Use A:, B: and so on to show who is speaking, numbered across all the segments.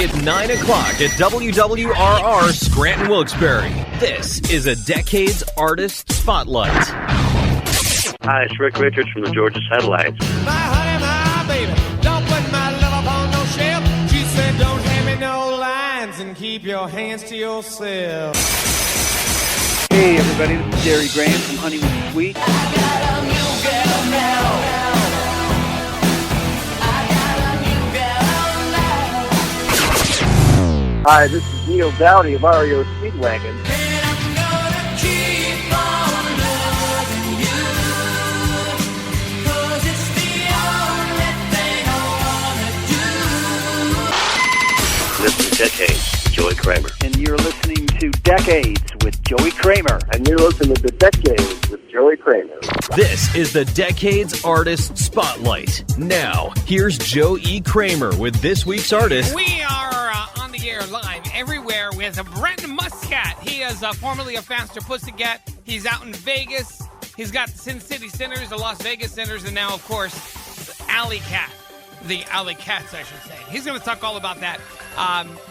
A: at 9 o'clock at WWRR Scranton Wilkes-Barre. This is a Decades Artist Spotlight.
B: Hi, it's Rick Richards from the Georgia Satellites.
C: My honey, my baby, don't put my love up on no shelf. She said, don't hand me no lines and keep your hands to yourself.
D: Hey everybody, this is Jerry Graham from Honeymoon Suite.
E: I got a new girl now. I got a new girl now.
F: Hi, this is Neil Dowdy of REO Speedwagon.
E: And I'm gonna keep on loving you, 'cause it's the only thing I wanna do.
B: This is Decades, Joey Kramer.
D: And you're listening to Decades with Joey Kramer.
F: And you're listening to Decades with Joey Kramer.
A: This is the Decades Artist Spotlight. Now, here's Joe E. Kramer with this week's artist.
G: We are on the air live everywhere with Brent Muscat. He is formerly of Faster Pussycat. He's out in Vegas. He's got the Sin City Sinners, the Las Vegas Sinners, and now, of course, the Alley Cat. The Alley Cats, I should say. He's going to talk all about that.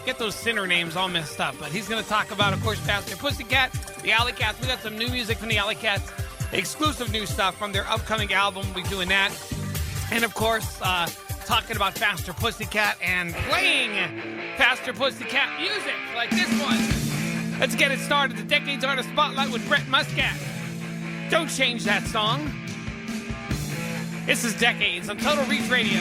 G: Get those sinner names all messed up. But he's going to talk about, of course, Faster Pussycat, the Alley Cats. We got some new music from the Alley Cats. Exclusive new stuff from their upcoming album. We'll be doing that. And, of course, talking about Faster Pussycat and playing Faster Pussycat music like this one. Let's get it started. The Decades Artist Spotlight with Brent Muscat. Don't change that song. This is Decades on Total Reach Radio.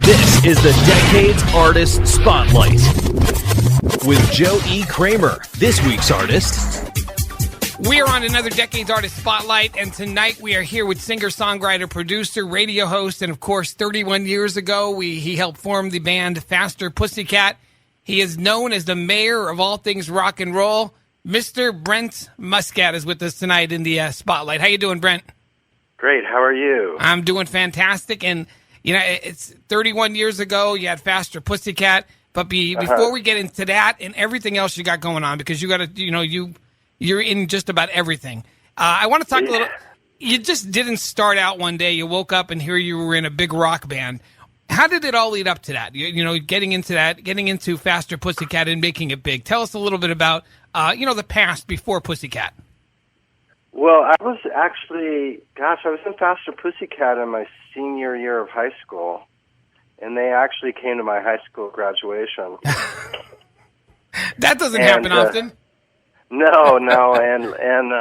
A: This is the Decades Artist Spotlight. with Joe E. Kramer. This week's artist.
G: We are on another Decades Artist Spotlight, and tonight we are here with singer-songwriter, producer, radio host, and of course, 31 years ago, he helped form the band Faster Pussycat. He is known as the mayor of all things rock and roll. Mr. Brent Muscat is with us tonight in the Spotlight. How you doing, Brent?
B: Great. How are you?
G: I'm doing fantastic, and you know, it's 31 years ago, you had Faster Pussycat, but before we get into that and everything else you got going on, because you got to, you know, you're in just about everything. I want to talk a little. You just didn't start out one day. You woke up and here you were in a big rock band. How did it all lead up to that? You know, getting into Faster Pussycat and making it big. Tell us a little bit about, the past before Pussycat.
H: Well, I was in Faster Pussycat in my senior year of high school, and they actually came to my high school graduation.
G: That doesn't happen often.
H: No, and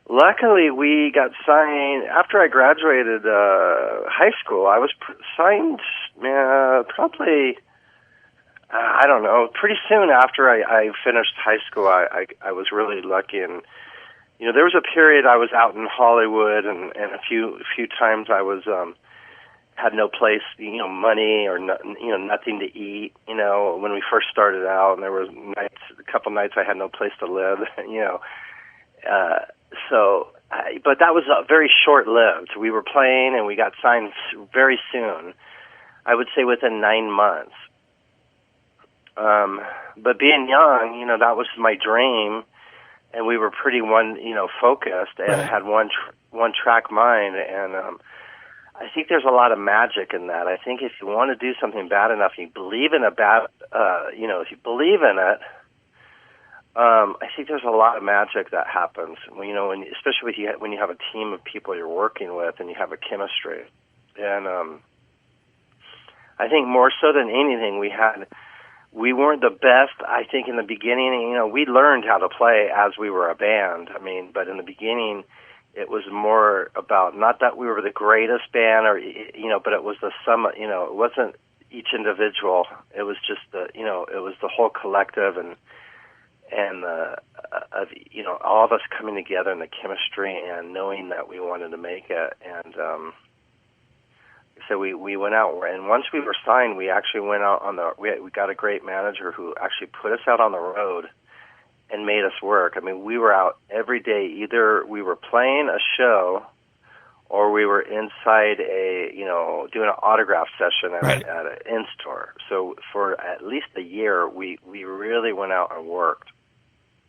H: luckily we got signed after I graduated high school. I was signed probably I don't know, pretty soon after I finished high school. I was really lucky, and you know there was a period I was out in Hollywood, and a few times I was had no place, money or nothing to eat, when we first started out, and there was a couple nights I had no place to live, but that was very short-lived. We were playing and we got signed very soon. I would say within 9 months. But being young, that was my dream, and we were pretty focused and had one track mind, and I think there's a lot of magic in that. I think if you want to do something bad enough, you believe in if you believe in it, I think there's a lot of magic that happens. Especially when you have a team of people you're working with and you have a chemistry. And I think more so than anything, we weren't the best. I think in the beginning, we learned how to play as we were a band. But in the beginning, it was more about not that we were the greatest band, or but it was the sum. It wasn't each individual. It was just it was the whole collective, and all of us coming together in the chemistry and knowing that we wanted to make it. And so we went out, and once we were signed, we actually went out on we got a great manager who actually put us out on the road and made us work. We were out every day. Either we were playing a show or we were inside doing an autograph session at an in-store. So for at least a year, we really went out and worked.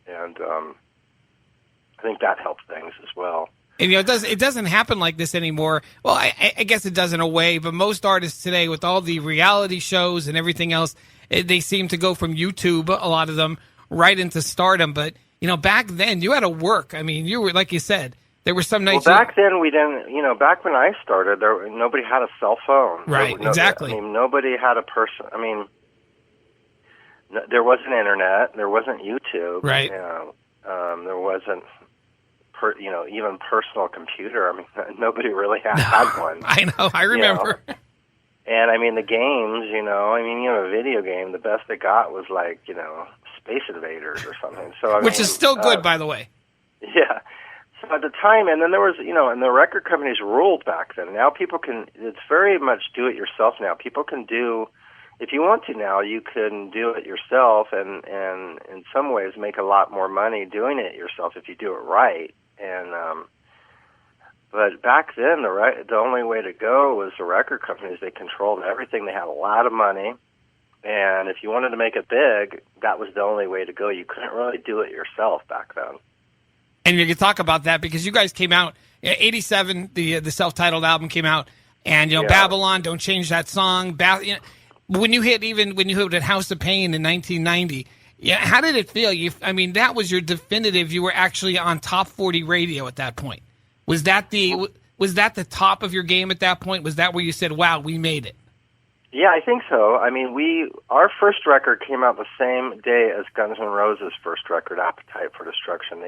H: And I think that helped things as well.
G: And it doesn't happen like this anymore. Well, I guess it does in a way, but most artists today, with all the reality shows and everything else, they seem to go from YouTube, a lot of them, right into stardom. But back then you had to work. You were, like you said, there were some nights.
H: Well, back then we didn't. Back when I started, nobody had a cell phone.
G: Right. Exactly.
H: Nobody had a person. There wasn't internet. There wasn't YouTube.
G: Right.
H: There wasn't. Even personal computer. Nobody really had one.
G: I know. I remember.
H: And the games. A video game. The best they got was like Space Invaders or something. So
G: which is still good, by the way.
H: Yeah. So at the time, and then there was, and the record companies ruled back then. Now people can. It's very much do it yourself now. People can do, if you want to now, you can do it yourself, and in some ways make a lot more money doing it yourself if you do it right. And but back then, the only way to go was the record companies. They controlled everything. They had a lot of money. And if you wanted to make it big, that was the only way to go. You couldn't really do it yourself back then.
G: And you can talk about that because you guys came out, 87, the self-titled album came out, and Babylon, Don't Change That Song. When you hit House of Pain in 1990, how did it feel? That was your definitive. You were actually on top 40 radio at that point. Was that the top of your game at that point? Was that where you said, "Wow, we made it"?
H: Yeah, I think so. Our first record came out the same day as Guns N' Roses' first record, Appetite for Destruction.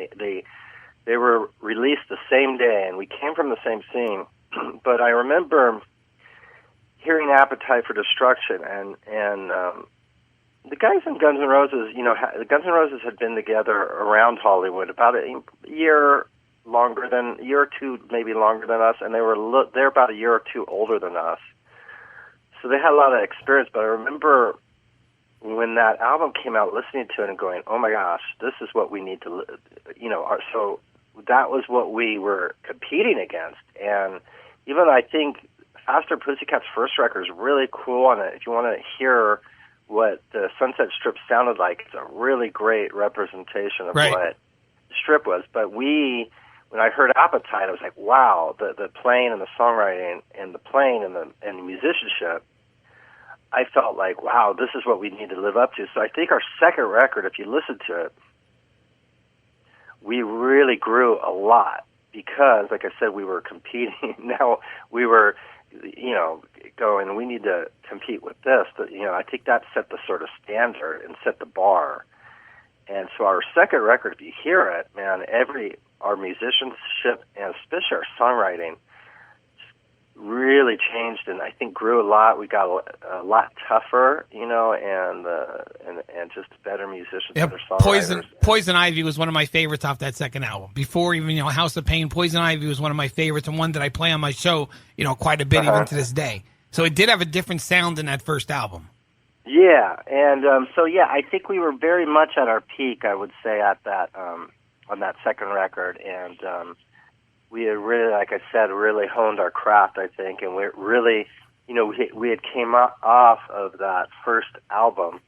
H: They were released the same day, and we came from the same scene. But I remember hearing Appetite for Destruction, and the guys in Guns N' Roses, the Guns N' Roses had been together around Hollywood about a year or two, maybe longer than us, and they're about a year or two older than us. So they had a lot of experience, but I remember when that album came out, listening to it and going, oh my gosh, this is what we need to, so that was what we were competing against. And even I think Faster Pussycat's first record is really cool on it. If you want to hear what the Sunset Strip sounded like, it's a really great representation of what the Strip was. But when I heard Appetite, I was like, wow, the playing and the songwriting and the playing and the musicianship, I felt like, wow, this is what we need to live up to. So I think our second record, if you listen to it, we really grew a lot because, like I said, we were competing. Now we were, going, we need to compete with this. But, I think that set the sort of standard and set the bar. And so our second record, if you hear it, man, our musicianship and especially our songwriting really changed and I think grew a lot. We got a lot tougher, and just better musicians, better songwriters.
G: Poison Ivy was one of my favorites off that second album. Before even, House of Pain, Poison Ivy was one of my favorites and one that I play on my show, quite a bit even to this day. So it did have a different sound than that first album.
H: Yeah, and I think we were very much at our peak, I would say, at that on that second record, and we had really, like I said, really honed our craft, I think, and we really, we had came off of that first album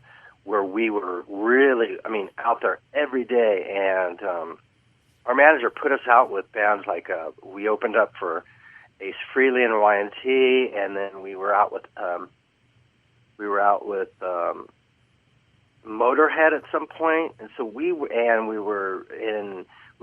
H: where we were really, out there every day, and our manager put us out with bands like, we opened up for Ace Frehley and Y&T, and then we were out with Motorhead at some point, and so we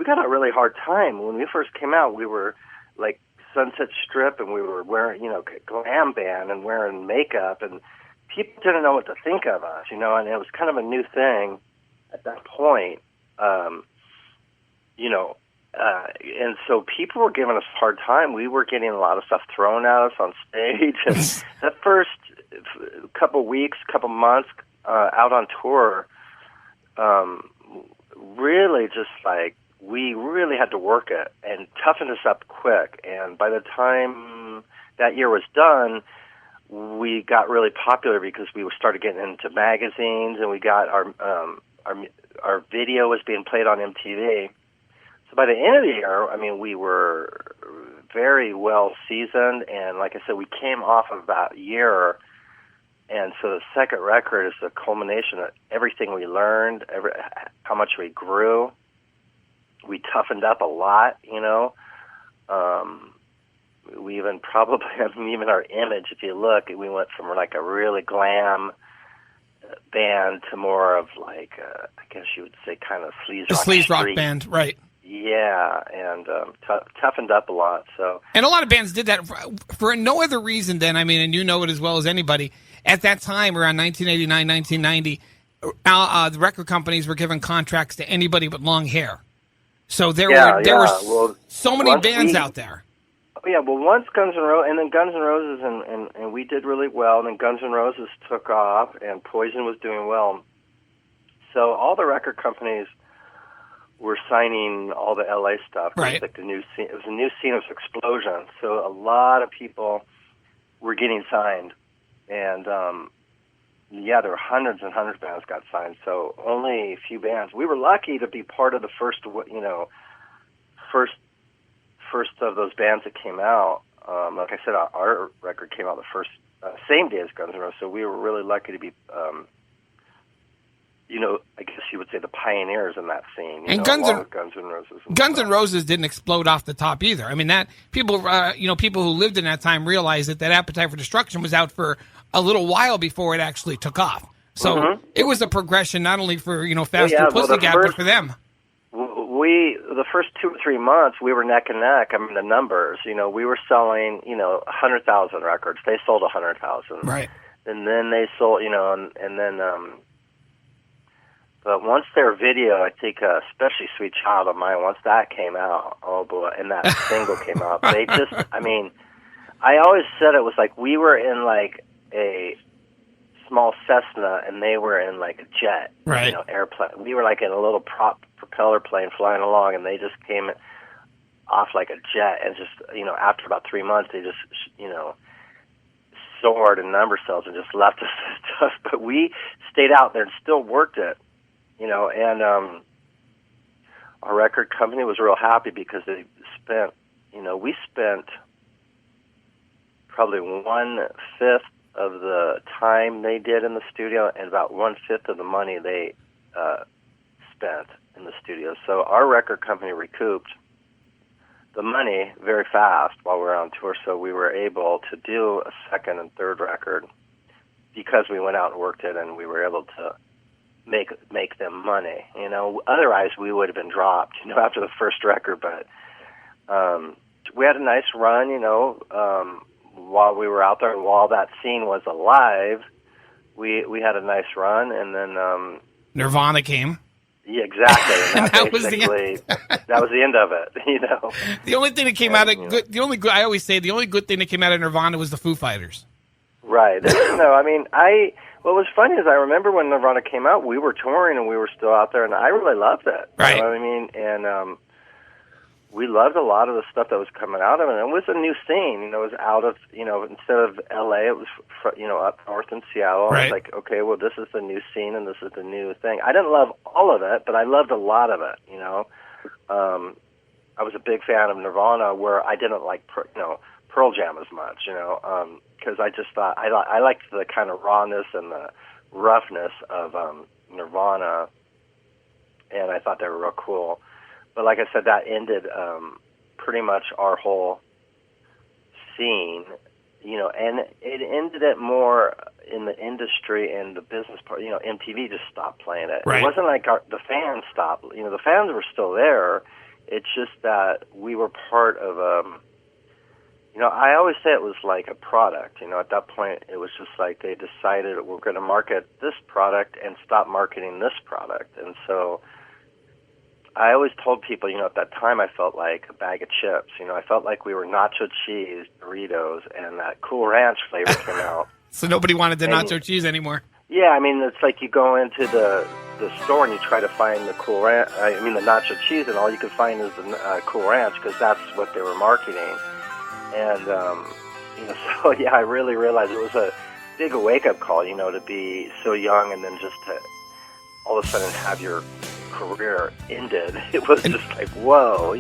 H: got a really hard time. When we first came out, we were like Sunset Strip, and we were wearing, glam band and wearing makeup, and people didn't know what to think of us, and it was kind of a new thing at that point, and so people were giving us a hard time. We were getting a lot of stuff thrown at us on stage, and that first couple weeks, couple months out on tour, really just like, we really had to work it and toughen us up quick. And by the time that year was done, we got really popular because we started getting into magazines, and we got our video was being played on MTV. So by the end of the year, we were very well seasoned, and like I said, we came off of that year. And so the second record is the culmination of everything we learned, how much we grew. We toughened up a lot, we even probably, even our image, if you look, we went from like a really glam band to more of like, I guess you would say kind of sleaze rock
G: band, right.
H: Yeah, and toughened up a lot. So,
G: and a lot of bands did that for no other reason than, and you know it as well as anybody, at that time, around 1989, 1990, the record companies were giving contracts to anybody with long hair. So there were so many bands out there.
H: Yeah, well, once Guns N' Roses, and then Guns N' Roses, and we did really well, and then Guns N' Roses took off, and Poison was doing well. So all the record companies were signing all the LA stuff.
G: Right.
H: It was like the new scene. It was a new scene. It was an explosion. So a lot of people were getting signed, and there were hundreds and hundreds of bands got signed. So only a few bands. We were lucky to be part of the first of those bands that came out. Like I said, our record came out the first same day as Guns N' Roses. So we were really lucky to be. I guess you would say the pioneers in that scene.
G: And Guns N' Roses. Guns N' Roses didn't explode off the top either. That people, people who lived in that time realized that Appetite for Destruction was out for a little while before it actually took off. So it was a progression not only for Faster Pussycat, but for them.
H: The first 2 or 3 months, we were neck and neck. The numbers. We were selling 100,000 records. They sold 100,000.
G: Right.
H: And then they sold, but once their video, I think, especially Sweet Child of Mine, once that came out, oh boy, and that single came out, they just, I always said it was like we were in like a small Cessna, and they were in like a jet,
G: Right.
H: Airplane. We were like in a little prop propeller plane flying along, and they just came off like a jet, and just, after about 3 months, they just, soared in number cells and just left us and stuff. But we stayed out there and still worked it, and our record company was real happy because they spent, we spent probably 1/5 of the time they did in the studio and about 1/5 of the money they spent in the studio. So our record company recouped the money very fast while we were on tour, so we were able to do a second and third record because we went out and worked it, and we were able to make them money. Otherwise we would have been dropped, after the first record. But we had a nice run, while we were out there, and while that scene was alive, we had a nice run, and then
G: Nirvana came.
H: Yeah, exactly. And
G: That was
H: basically that was the end of it.
G: The only thing that came out of good, I always say the only good thing that came out of Nirvana was the Foo Fighters.
H: Right. What was funny is I remember when Nirvana came out, we were touring and we were still out there, and I really loved it.
G: Right.
H: You know what I mean? And we loved a lot of the stuff that was coming out of it. And it was a new scene. It was out of, instead of L.A., it was, up north in Seattle.
G: Right.
H: I was like, okay, well, this is the new scene and this is the new thing. I didn't love all of it, but I loved a lot of it, I was a big fan of Nirvana, where I didn't like, Pearl Jam as much, because I just thought I liked the kind of rawness and the roughness of Nirvana, and I thought they were real cool. But like I said, that ended pretty much our whole scene, and it ended it more in the industry and the business part. MTV just stopped playing it.
G: Right.
H: It wasn't like the fans stopped. The fans were still there. It's just that we were part of I always say it was like a product. At that point, it was just like they decided we're going to market this product and stop marketing this product. And so I always told people, at that time I felt like a bag of chips. I felt like we were nacho cheese, Doritos, and that Cool Ranch flavor came out.
G: So nobody wanted the nacho cheese anymore.
H: Yeah, it's like you go into the store and you try to find the Cool Ranch, the nacho cheese, and all you can find is the Cool Ranch, because that's what they were marketing. And, so yeah, I really realized it was a big wake-up call, to be so young and then just to all of a sudden have your career ended. It was just like, whoa,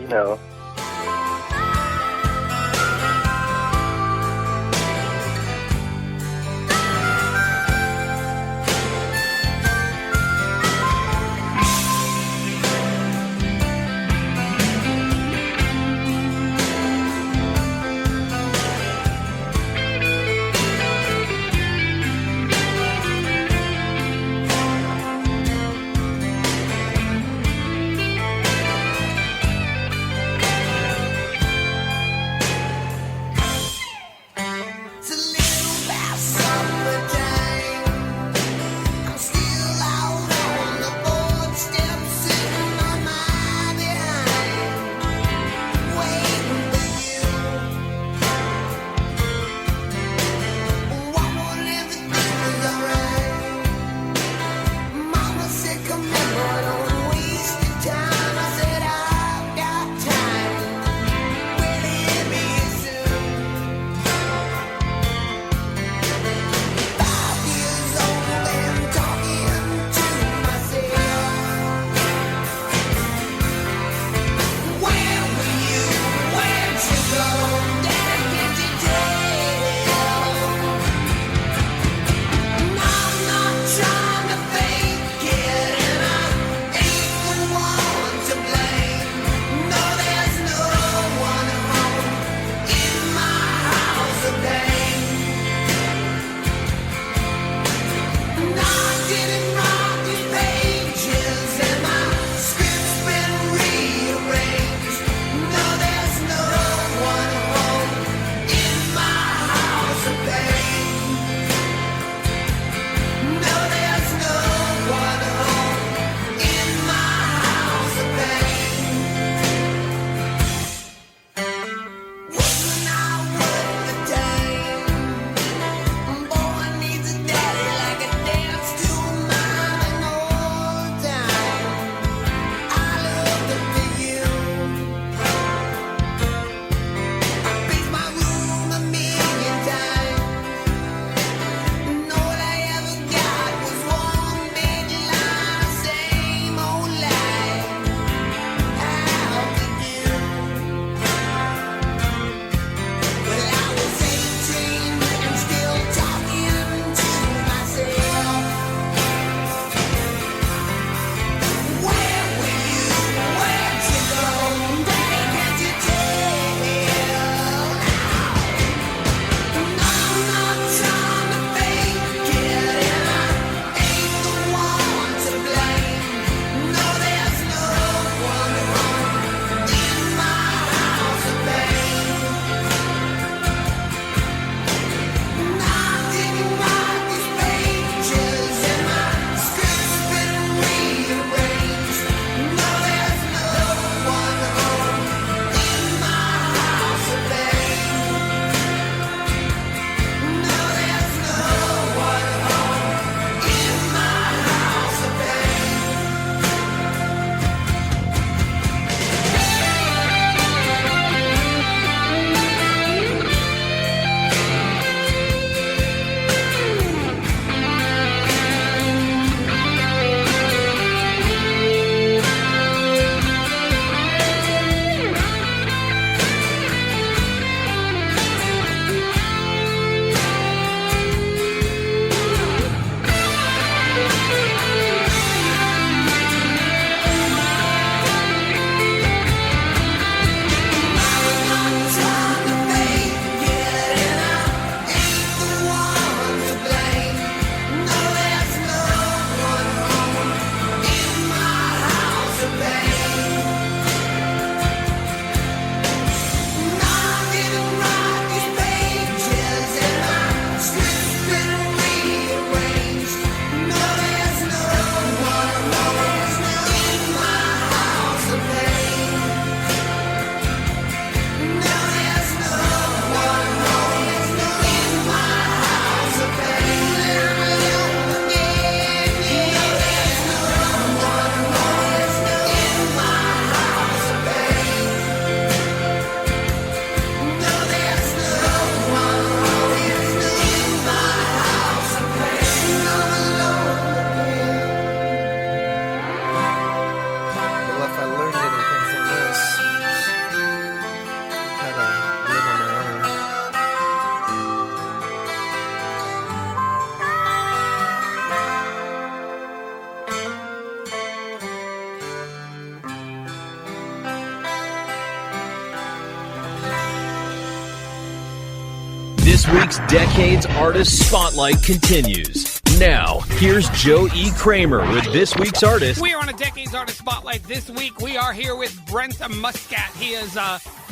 A: This week's Decades Artist Spotlight continues. Now, here's Joe E. Kramer with this week's artist.
G: We are on a Decades Artist Spotlight. This week, we are here with Brent Muscat. He is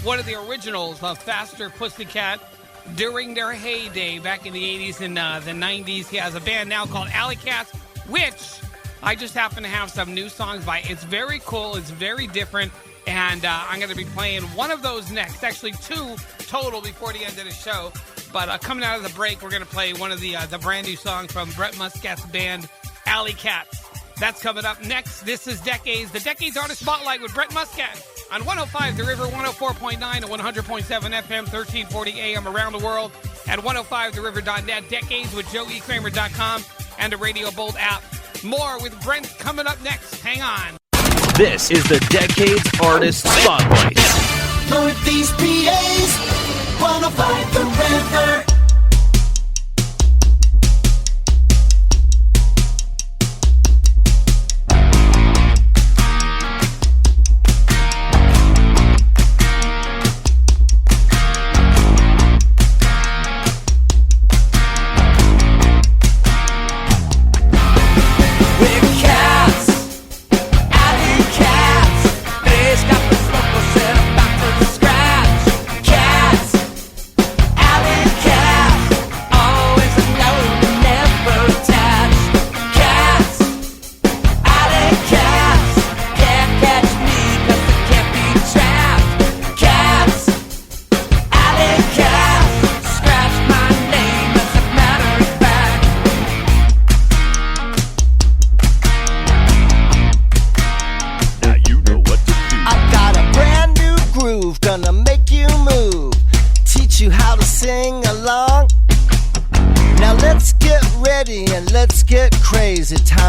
G: one of the originals of Faster Pussycat during their heyday back in the 80s and the 90s. He has a band now called Alley Cats, which I just happen to have some new songs by. It's very cool. It's very different. And I'm going to be playing one of those next. Actually, two total before the end of the show. But coming out of the break, we're going to play one of the brand new songs from Brent Muscat's band, Alley Cats. That's coming up next. This is Decades, the Decades Artist Spotlight with Brent Muscat on 105 The River, 104.9 and 100.7 FM, 1340 AM around the world at 105theriver.net. Decades with joeekramer.com and the Radio Bold app. More with Brent coming up next. Hang on.
A: This is the Decades Artist Spotlight.
E: Northeast PA's 105 The River.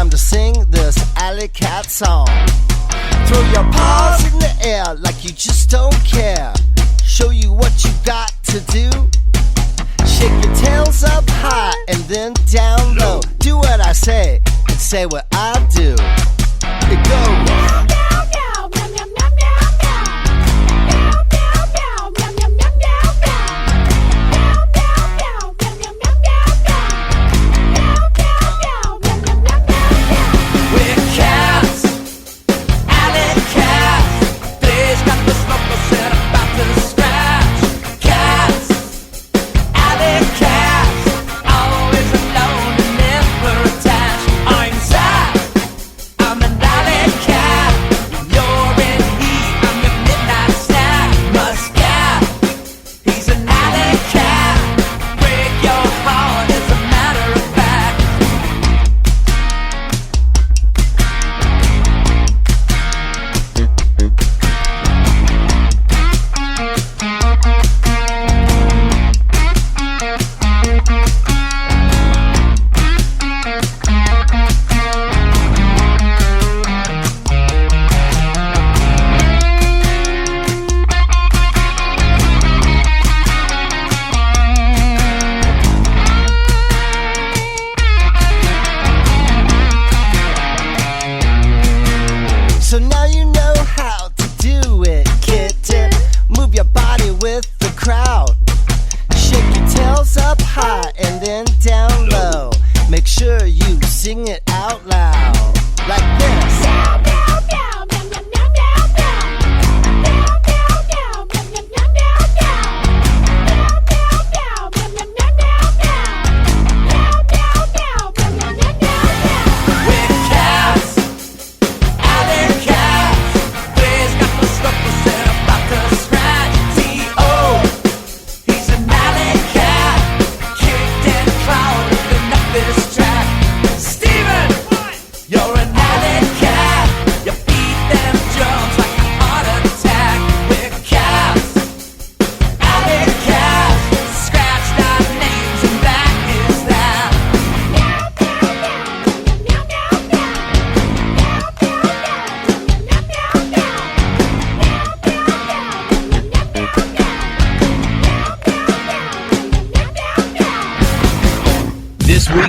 I: Time to sing this Alley Cat song. Throw your paws in the air like you just don't care. Show you what you got to do. Shake your tails up high and then down low. Do what I say and say what I do. It goes.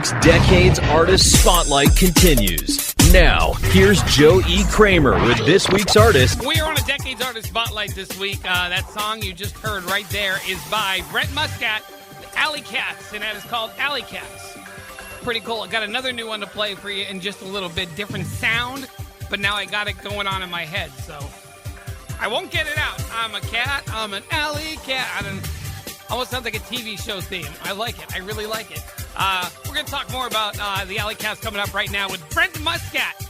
A: week's Decades Artist Spotlight continues. Now, here's Joe E. Kramer with this week's artist.
G: We are on a Decades Artist Spotlight this week. That song you just heard right there is by Brent Muscat, Alley Cats, and that is called Alley Cats. Pretty cool. I got another new one to play for you in just a little bit. Different sound, but now I got it going on in my head, so I won't get it out. I'm a cat. I'm an alley cat. Almost sounds like a TV show theme. I like it. I really like it. We're going to talk more about the Alley Cats coming up right now with Brent Muscat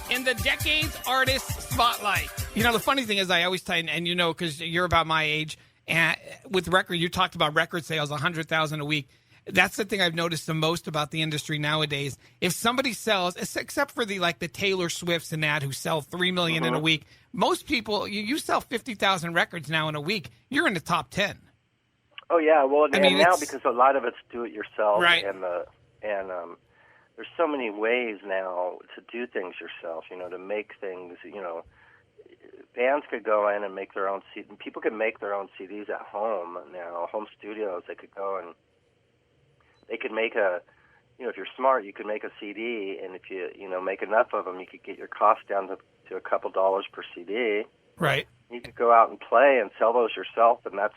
G: in the Decades Artist Spotlight. You know, the funny thing is I always tell you, and you know, because you're about my age, and with record, you talked about record sales, 100,000 a week. That's the thing I've noticed the most about the industry nowadays. If somebody sells, except for the Taylor Swifts and that who sell 3 million in a week, most people, you sell 50,000 records now in a week, you're in the top 10.
H: Oh yeah, well,
G: I mean,
H: now because a lot of it's do it yourself,
G: right?
H: And there's so many ways now to do things yourself. You know, to make things. You know, bands could go in and make their own CD. People can make their own CDs at home now. Home studios, they could go and they could make a. You know, if you're smart, you could make a CD, and if you make enough of them, you could get your cost down to a couple dollars per CD.
G: Right.
H: You could go out and play and sell those yourself, and that's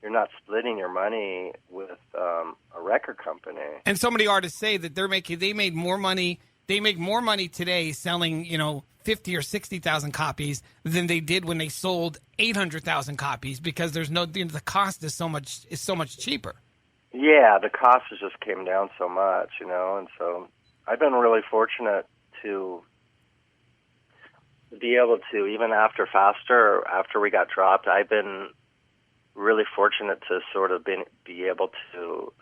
H: you're not splitting your money with a record company. And
G: so many artists say that they made more money. They make more money today selling 50 or 60,000 copies than they did when they sold 800,000 copies because there's the cost is so much cheaper. Yeah, the cost just came down so much, and so I've been really fortunate to be able to, even after Faster, after we got dropped, I've been really fortunate to sort of be able to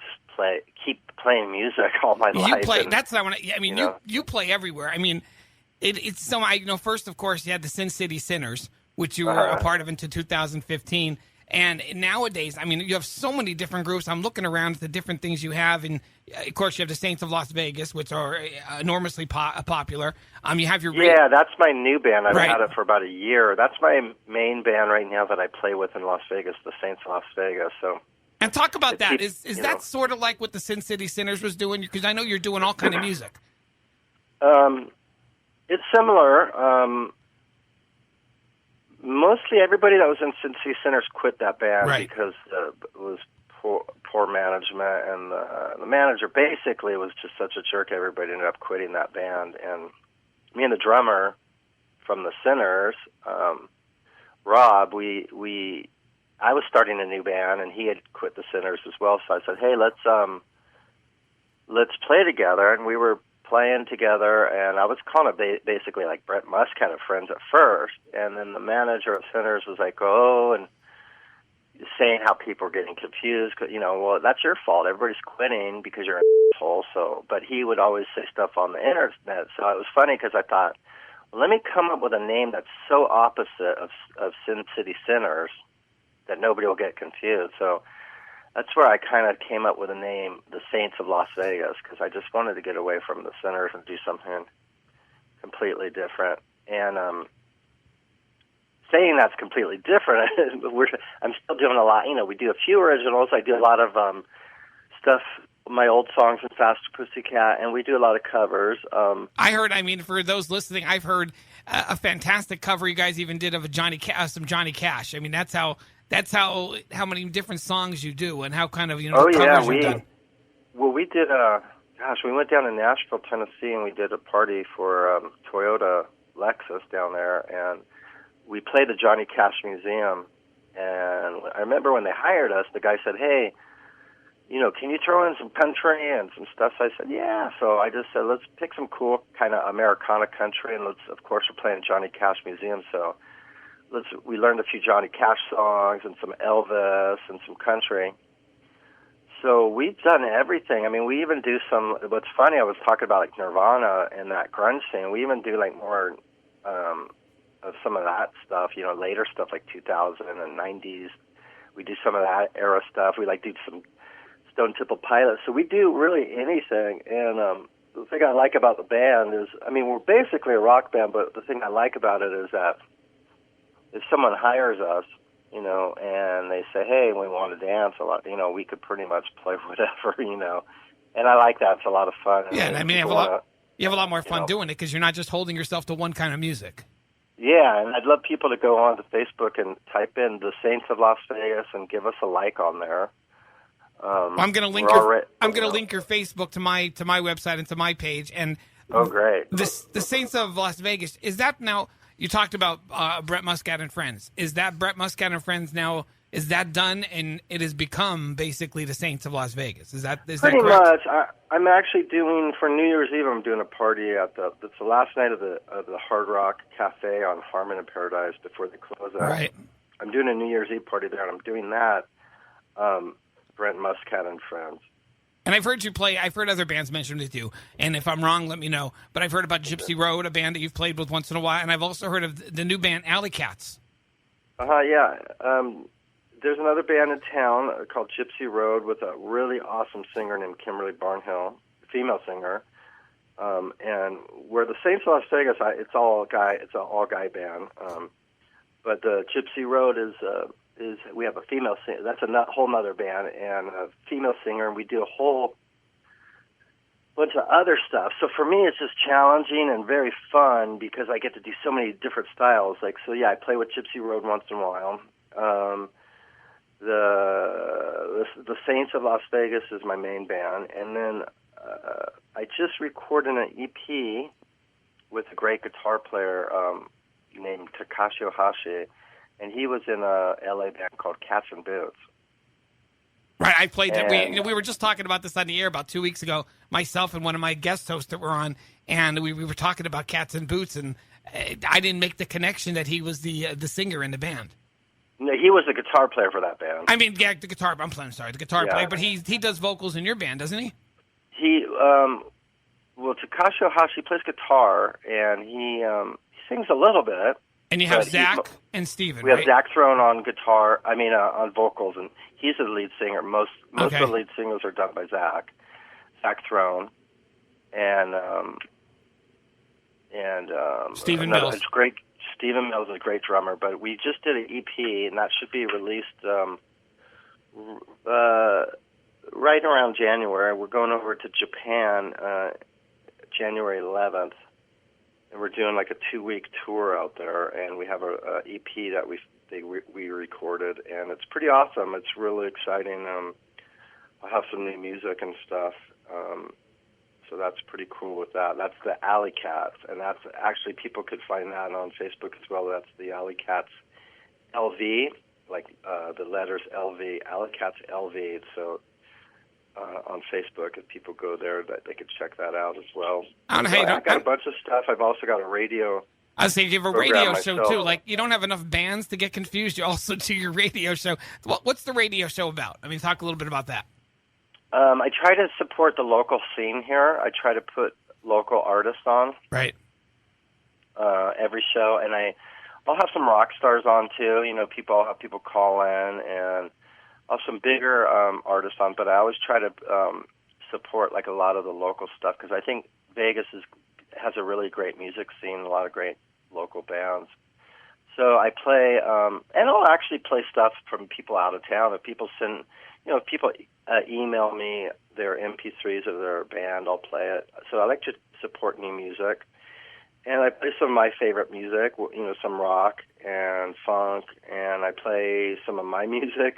G: keep playing music all my life. You play. That's what I want to. I mean, you play everywhere. I mean, it's so. First, of course, you had the Sin City Sinners, which you were a part of until 2015. And nowadays, I mean, you have so many different groups. I'm looking around at the different things you have. And, of course, you have the Saints of Las Vegas, which are enormously popular. You have your... Yeah, that's my new band. I've had it for about a year. That's my main band right now that I play with in Las Vegas, the Saints of Las Vegas. So, and talk about that. Is that sort of like what the Sin City Sinners was doing? Because I know you're doing all kind of music. It's similar. Mostly everybody that was in Sin City Sinners quit that band because it was poor management, and the manager basically was just such a jerk. Everybody ended up quitting that band, and me and the drummer from the Sinners, Rob, I was starting a new band, and he had quit the Sinners as well. So I said, "Hey, let's play together," and we were playing together, and I was calling it basically like Brent Muscat of Friends at first, and then the manager of Sinners was like, and saying how people were getting confused, cause, well, that's your fault. Everybody's quitting because you're an asshole. So, but he would always say stuff on the internet, so it was funny because I thought, well, let me come up with a name that's so opposite of Sin City Sinners that nobody will get confused. So that's where I kind of came up with a name, the Saints of Las Vegas, because I just wanted to get away from the Sinners and do something completely different. And saying that's completely different, I'm still doing a lot. We do a few originals. I do a lot of stuff, my old songs in Faster Pussycat, and we do a lot of covers. I heard, for those listening, I've heard a fantastic cover you guys even did of some Johnny Cash. I mean, that's how many different songs you do and how kind of, covers you've done. Well, we did, we went down to Nashville, Tennessee, and we did a party for Toyota Lexus down there, and we played the Johnny Cash Museum. And I remember when they hired us, the guy said, "Hey, can you throw in some country and some stuff?" So I said, "Yeah." So I just said, let's pick some cool kind of Americana country, and of course, we're playing Johnny Cash Museum, so we learned a few Johnny Cash songs and some Elvis and some country. So we've done everything. We even do some, what's funny, I was talking about like Nirvana and that grunge scene. We even do like more of some of that stuff, later stuff like 2000 and 90s. We do some of that era stuff. We do some Stone Temple Pilots. So we do really anything. And the thing I like about the band is, we're basically a rock band, but the thing I like about it is that if someone hires us, and they say, "Hey, we want to dance a lot," we could pretty much play whatever, and I like that. It's a lot of fun. Yeah, you have a lot more fun doing it because you're not just holding yourself to one kind of music. Yeah, and I'd love people to go on to Facebook and type in the Saints of Las Vegas and give us a like on there. I'm going to link link your Facebook to my website and to my page. And
H: oh, great!
G: The Saints of Las Vegas, is that now? You talked about Brent Muscat and Friends. Is that Brent Muscat and Friends now? Is that done and it has become basically the Saints of Las Vegas? Is that
H: pretty
G: correct?
H: much? I'm actually doing for New Year's Eve. I'm doing a party at it's the last night of the Hard Rock Cafe on Harmon and Paradise before they close out.
G: Right.
H: I'm doing a New Year's Eve party there, and I'm doing that. Brent Muscat and Friends.
G: And I've heard you play. I've heard other bands mentioned with you. And if I'm wrong, let me know. But I've heard about Gypsy Road, a band that you've played with once in a while. And I've also heard of the new band Alley Cats.
H: Yeah. There's another band in town called Gypsy Road with a really awesome singer named Kimberly Barnhill, female singer. And where the Saints of Las Vegas, it's an all guy band. But the Gypsy Road is we have a female singer. That's a whole nother band and a female singer, and we do a whole bunch of other stuff. So for me, it's just challenging and very fun because I get to do so many different styles. I play with Gypsy Road once in a while. The Saints of Las Vegas is my main band, and then I just recorded an EP with a great guitar player named Takashi Ohashi, and he was in a LA band called Cats and Boots.
G: Right, I played that. We were just talking about this on the air about 2 weeks ago, myself and one of my guest hosts that were on, and we were talking about Cats and Boots, and I didn't make the connection that he was the singer in the band.
H: No, he was the guitar player for that band.
G: I mean, yeah, the guitar player, but he does vocals in your band, doesn't he?
H: Takashi Ohashi plays guitar, and he sings a little bit.
G: And you have Zach and Steven,
H: We have Zach Throne on guitar, on vocals, and he's the lead singer. Most of the lead singles are done by Zach Throne, and
G: Stephen Mills.
H: It's great. Stephen Mills is a great drummer, but we just did an EP, and that should be released right around January. We're going over to Japan January 11th, and we're doing like a 2-week tour out there, and we have a EP that we recorded, and it's pretty awesome. It's really exciting. I'll have some new music and stuff. So that's pretty cool with that. That's the Alley Cats, and that's actually, people could find that on Facebook as well. That's the Alley Cats LV, like the letters LV, Alley Cats LV. So on Facebook, if people go there, that they could check that out as well. I've got a bunch of stuff. I've also got a radio.
G: I was saying you have a radio show too. Like, you don't have enough bands to get confused. You also do your radio show. What's the radio show about? I mean, talk a little bit about that.
H: I try to support the local scene here. I try to put local artists on.
G: Right.
H: Every show, and I'll have some rock stars on too. I'll have people call in, and I'll have some bigger artists on. But I always try to support like a lot of the local stuff because I think Vegas has a really great music scene, a lot of great local bands. So I play, and I'll actually play stuff from people out of town. If people send, if people email me their MP3s of their band, I'll play it. So I like to support new music. And I play some of my favorite music, some rock and funk, and I play some of my music,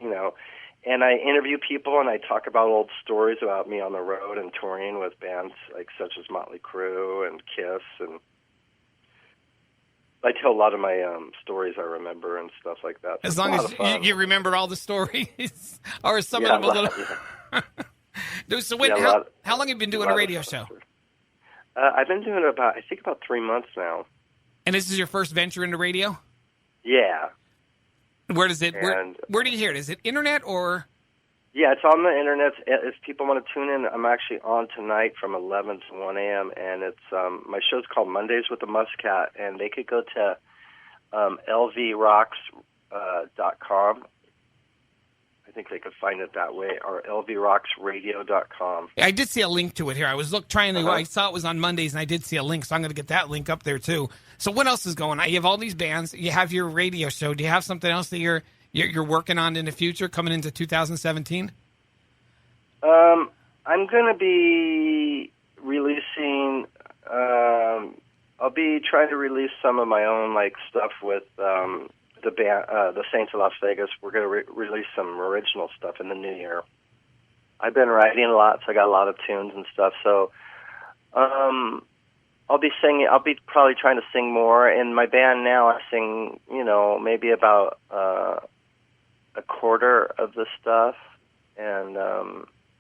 H: and I interview people and I talk about old stories about me on the road and touring with bands such as Motley Crue and Kiss, and I tell a lot of my stories I remember and stuff like that. So
G: as long as you remember all the stories, or some of them a little. Yeah. So how long have you been doing a radio show?
H: I've been doing it about 3 months now. And
G: this is your first venture into radio?
H: Yeah.
G: Where does it? Where do you hear it? Is it internet or?
H: Yeah, it's on the internet. If people want to tune in, I'm actually on tonight from 11 to 1 a.m. And it's my show's called Mondays with the Muscat, and they could go to lvrocks.com. I think they could find it that way, or lvrocksradio.com.
G: I did see a link to it here. I was trying to. I saw it was on Mondays, and I did see a link, so I'm going to get that link up there too. So what else is going on? You have all these bands. You have your radio show. Do you have something else that you're working on in the future, coming into 2017?
H: I'm going to be releasing. I'll be trying to release some of my own stuff with the band, the Saints of Las Vegas. We're going to release some original stuff in the new year. I've been writing a lot, so I got a lot of tunes and stuff. So I'll be singing. I'll be probably trying to sing more. In my band now, I sing, maybe about a quarter of the stuff, and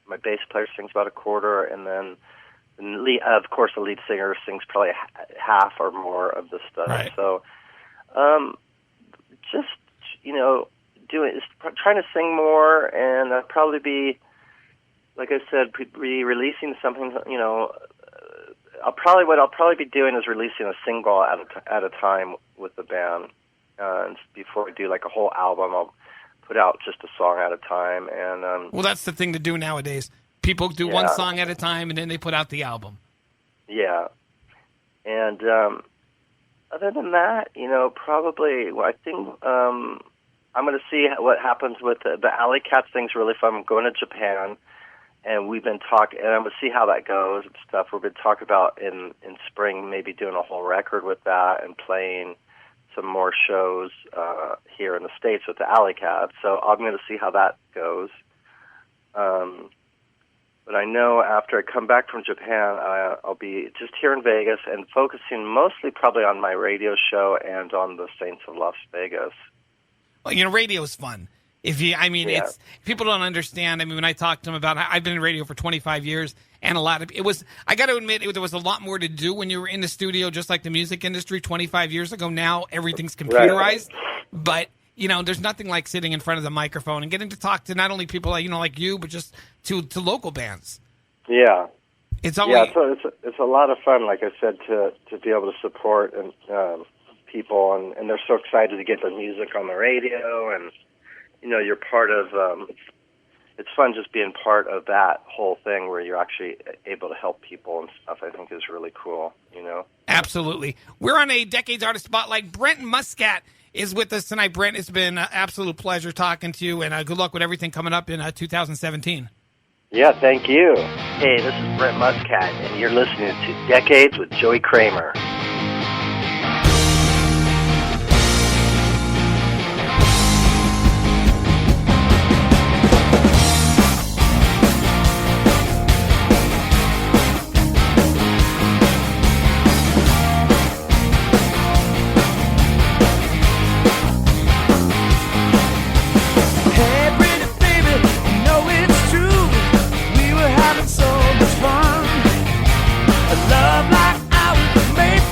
H: my bass player sings about a quarter, and then, of course, the lead singer sings probably half or more of the stuff.
G: Right.
H: So, just trying to sing more, and I'll probably be, like I said, be releasing something. What I'll probably be doing is releasing a single at a time with the band. And before we do like a whole album, I'll put out just a song at a time. And
G: well, that's the thing to do nowadays. People do one song at a time, and then they put out the album. Yeah.
H: And other than that, probably I think I'm going to see what happens with the Alley Cats thing's really fun. I'm going to Japan. And we've been talking, and I'm going to see how that goes and stuff. We've been talking about in spring maybe doing a whole record with that and playing some more shows here in the States with the Alley Cats. So I'm going to see how that goes. But I know after I come back from Japan, I'll be just here in Vegas and focusing mostly probably on my radio show and on the Saints of Las Vegas.
G: Well, radio is fun. It's people don't understand. I mean, when I talk to them about, I've been in radio for 25 years, and I got to admit, there was a lot more to do when you were in the studio, just like the music industry 25 years ago. Now everything's computerized, but there's nothing like sitting in front of the microphone and getting to talk to not only people like you, but just to local bands.
H: Yeah,
G: it's always
H: it's a lot of fun. Like I said, to be able to support and people, and they're so excited to get their music on the radio and. You're part of, it's fun just being part of that whole thing where you're actually able to help people and stuff, I think is really cool,
G: Absolutely. We're on a Decades Artist Spotlight. Brent Muscat is with us tonight. Brent, it's been an absolute pleasure talking to you, and good luck with everything coming up in 2017.
H: Yeah, thank you. Hey, this is Brent Muscat, and you're listening to Decades with Joey Kramer.
E: Love like ours made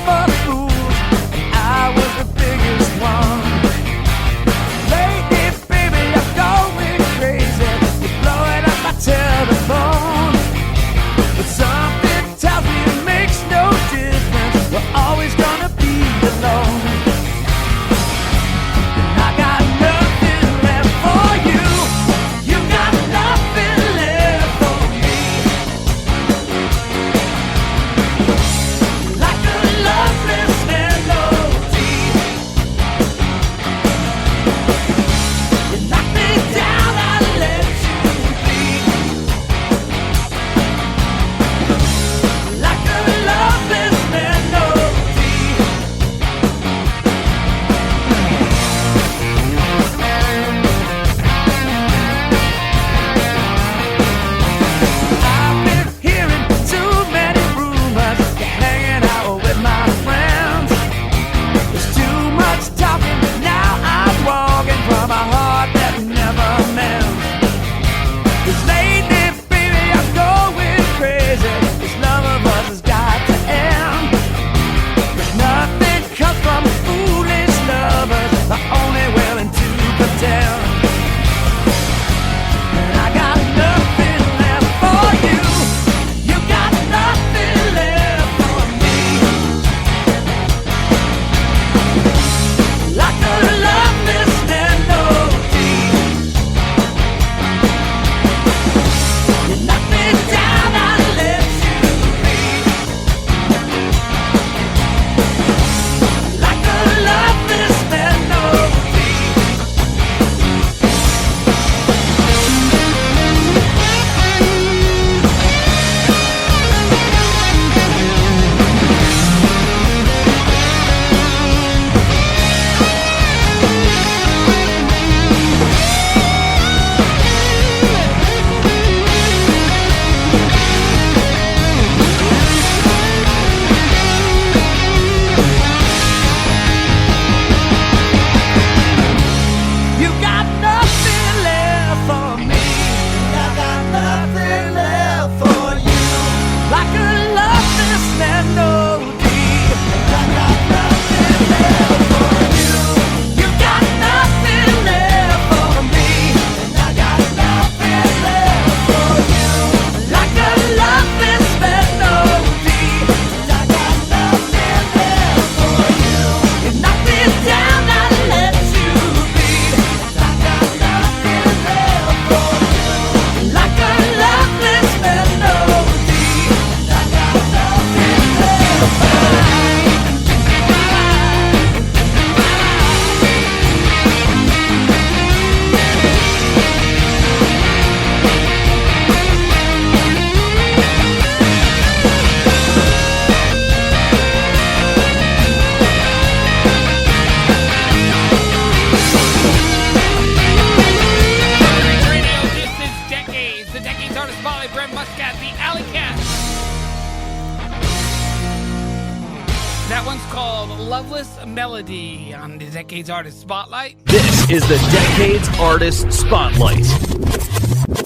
G: called Loveless Melody on the Decades Artist Spotlight.
A: This is the Decades Artist Spotlight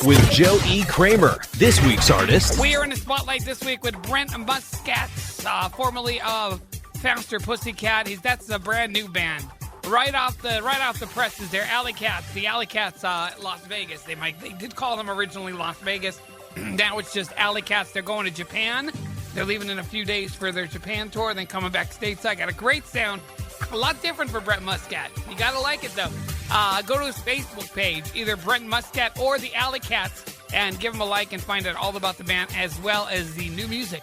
A: with Joe E. Kramer. This week's artist.
G: We are in the spotlight this week with Brent Muscat, formerly of Faster Pussycat. That's a brand new band. Right off the presses, they're Alley Cats. The Alley Cats, Las Vegas. They did call them originally Las Vegas. Now it's just Alley Cats. They're going to Japan. They're leaving in a few days for their Japan tour, then coming back stateside. Got a great sound. A lot different for Brent Muscat. You got to like it, though. Go to his Facebook page, either Brent Muscat or the Alley Cats, and give him a like and find out all about the band as well as the new music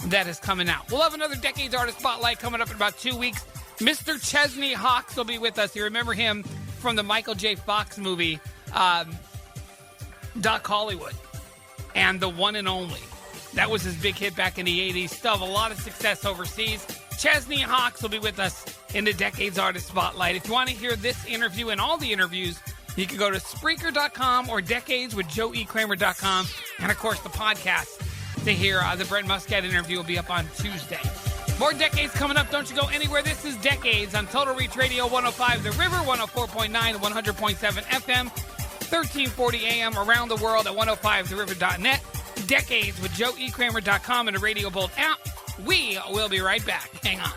G: that is coming out. We'll have another Decades Artist Spotlight coming up in about 2 weeks. Mr. Chesney Hawkes will be with us. You remember him from the Michael J. Fox movie, Doc Hollywood, and The One and Only. That was his big hit back in the 80s. Still have a lot of success overseas. Chesney Hawkes will be with us in the Decades Artist Spotlight. If you want to hear this interview and all the interviews, you can go to Spreaker.com or DecadesWithJoeEKramer.com. And, of course, the podcast to hear the Brent Muscat interview will be up on Tuesday. More Decades coming up. Don't you go anywhere. This is Decades on Total Reach Radio 105 The River, 104.9, 100.7 FM, 1340 AM around the world at 105theriver.net. Decades with JoeEKramer.com and the Radio Bolt app. We will be right back. Hang on.